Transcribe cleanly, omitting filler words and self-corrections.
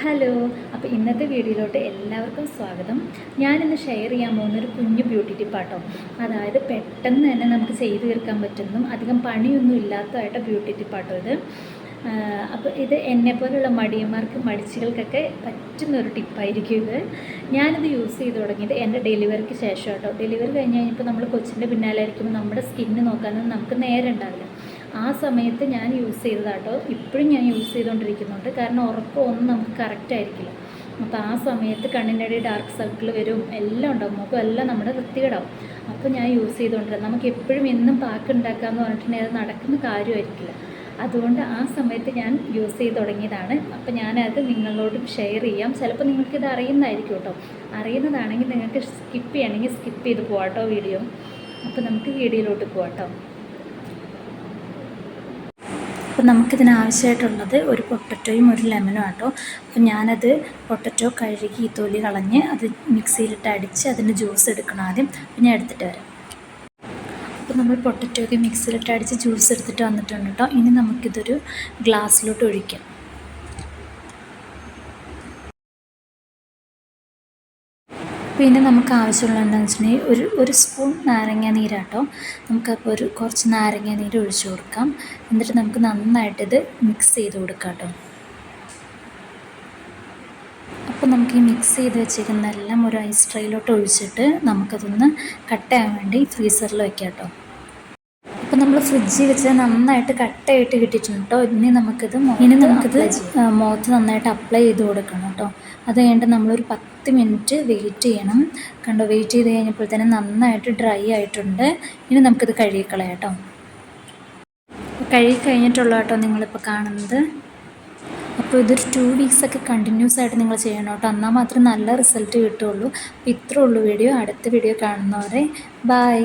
Hello. അപ്പോൾ ഇന്നത്തെ വീഡിയോയിലോട്ട് എല്ലാവർക്കും സ്വാഗതം. ഞാനിന്ന് ഷെയർ ചെയ്യാൻ പോകുന്നൊരു കുഞ്ഞു ബ്യൂട്ടി ടിപ്പാട്ടോ. അതായത് പെട്ടെന്ന് തന്നെ നമുക്ക് ചെയ്തു തീർക്കാൻ പറ്റുന്നതും അധികം പണിയൊന്നും ഇല്ലാത്തതായിട്ട് ബ്യൂട്ടി ടിപ്പാട്ടോ ഇത്. അപ്പോൾ ഇത് എന്നെപ്പോലുള്ള മടിയന്മാർക്ക് മടിച്ചികൾക്കൊക്കെ പറ്റുന്നൊരു ടിപ്പായിരിക്കും ഇത്. ഞാനിത് യൂസ് ചെയ്ത് തുടങ്ങിയത് എൻ്റെ ഡെലിവറിക്ക് ശേഷം കേട്ടോ. ഡെലിവറി കഴിഞ്ഞ് കഴിഞ്ഞപ്പോൾ നമ്മൾ കൊച്ചിൻ്റെ പിന്നാലെ ആയിരിക്കുമ്പോൾ നമ്മുടെ സ്കിന്ന് നോക്കാനൊന്നും നമുക്ക് നേരം ഉണ്ടാവില്ല. ആ സമയത്ത് ഞാൻ യൂസ് ചെയ്തതാട്ടോ. ഇപ്പോഴും ഞാൻ യൂസ് ചെയ്തുകൊണ്ടിരിക്കുന്നുണ്ട്. കാരണം ഉറക്കമൊന്നും നമുക്ക് കറക്റ്റ് ആയിരിക്കില്ല. അപ്പോൾ ആ സമയത്ത് കണ്ണിൻ്റെ ഡാർക്ക് സർക്കിൾ വരും, എല്ലാം ഉണ്ടാവും, മുഖം എല്ലാം നമ്മുടെ വൃത്തികേടാവും. അപ്പോൾ ഞാൻ യൂസ് ചെയ്തുകൊണ്ടിരുന്നത് നമുക്ക് എപ്പോഴും എന്നും പാക്ക് ഉണ്ടാക്കാമെന്ന് പറഞ്ഞിട്ടുണ്ടെങ്കിൽ അത് നടക്കുന്ന കാര്യമായിരിക്കില്ല. അതുകൊണ്ട് ആ സമയത്ത് ഞാൻ യൂസ് ചെയ്ത് തുടങ്ങിയതാണ്. അപ്പോൾ ഞാനത് നിങ്ങളോട് ഷെയർ ചെയ്യാം. ചിലപ്പോൾ നിങ്ങൾക്കിത് അറിയുന്നതായിരിക്കും കേട്ടോ. അറിയുന്നതാണെങ്കിൽ നിങ്ങൾക്ക് സ്കിപ്പ് ചെയ്യണമെങ്കിൽ സ്കിപ്പ് ചെയ്ത് പോകാട്ടോ വീഡിയോ. അപ്പോൾ നമുക്ക് വീഡിയോയിലോട്ട് പോകാട്ടോ. അപ്പോൾ നമുക്കിതിനാവശ്യമായിട്ടുള്ളത് ഒരു പൊട്ടറ്റോയും ഒരു ലെമനും ആട്ടോ. അപ്പോൾ ഞാനത് പൊട്ടറ്റോ കഴുകി തൊലി കളഞ്ഞ് അത് മിക്സിയിലിട്ട് അടിച്ച് അതിൻ്റെ ജ്യൂസ് എടുക്കണം ആദ്യം. അപ്പോൾ ഞാൻ എടുത്തിട്ട് വരാം. അപ്പോൾ നമ്മൾ പൊട്ടറ്റോയൊക്കെ മിക്സിയിലിട്ട് അടിച്ച് ജ്യൂസ് എടുത്തിട്ട് വന്നിട്ടുണ്ട് കേട്ടോ. ഇനി നമുക്കിതൊരു ഗ്ലാസ്സിലോട്ട് ഒഴിക്കാം. പിന്നെ നമുക്ക് ആവശ്യമുള്ള എന്താണെന്ന് വെച്ചിട്ടുണ്ടെങ്കിൽ ഒരു സ്പൂൺ നാരങ്ങ നീരാട്ടോ. നമുക്കപ്പോൾ കുറച്ച് നാരങ്ങ നീര് ഒഴിച്ചു കൊടുക്കാം. എന്നിട്ട് നമുക്ക് നന്നായിട്ടിത് മിക്സ് ചെയ്ത് കൊടുക്കാം കേട്ടോ. അപ്പോൾ നമുക്ക് ഈ മിക്സ് ചെയ്ത് വെച്ചിരിക്കുന്നതെല്ലാം ഒരു ഐസ് ട്രേയിലോട്ട് ഒഴിച്ചിട്ട് നമുക്കതൊന്ന് കട്ടയാൻ വേണ്ടി ഫ്രീസറിൽ വയ്ക്കാം കേട്ടോ. അപ്പോൾ നമ്മൾ ഫ്രിഡ്ജിൽ വെച്ച് നന്നായിട്ട് കട്ടയായിട്ട് കിട്ടിയിട്ടുണ്ട് കേട്ടോ. ഇനി നമുക്കിത് മുഖത്ത് നന്നായിട്ട് അപ്ലൈ ചെയ്ത് കൊടുക്കണം കേട്ടോ. അത് കഴിഞ്ഞിട്ട് നമ്മളൊരു 10 മിനിറ്റ് വെയിറ്റ് ചെയ്യണം. കണ്ടോ, വെയിറ്റ് ചെയ്ത് കഴിഞ്ഞപ്പോഴത്തേനും നന്നായിട്ട് ഡ്രൈ ആയിട്ടുണ്ട്. ഇനി നമുക്കിത് കഴുകിക്കളയാം കേട്ടോ. കഴുകി കഴിഞ്ഞിട്ടുള്ള കേട്ടോ നിങ്ങളിപ്പോൾ കാണുന്നത്. അപ്പോൾ ഇതൊരു 2 വീക്സൊക്കെ കണ്ടിന്യൂസ് ആയിട്ട് നിങ്ങൾ ചെയ്യണം കേട്ടോ. എന്നാൽ മാത്രമേ നല്ല റിസൾട്ട് കിട്ടുകയുള്ളൂ. അപ്പോൾ ഇത്രേ ഉള്ളൂ വീഡിയോ. അടുത്ത വീഡിയോ കാണുന്നവരെ ബൈ.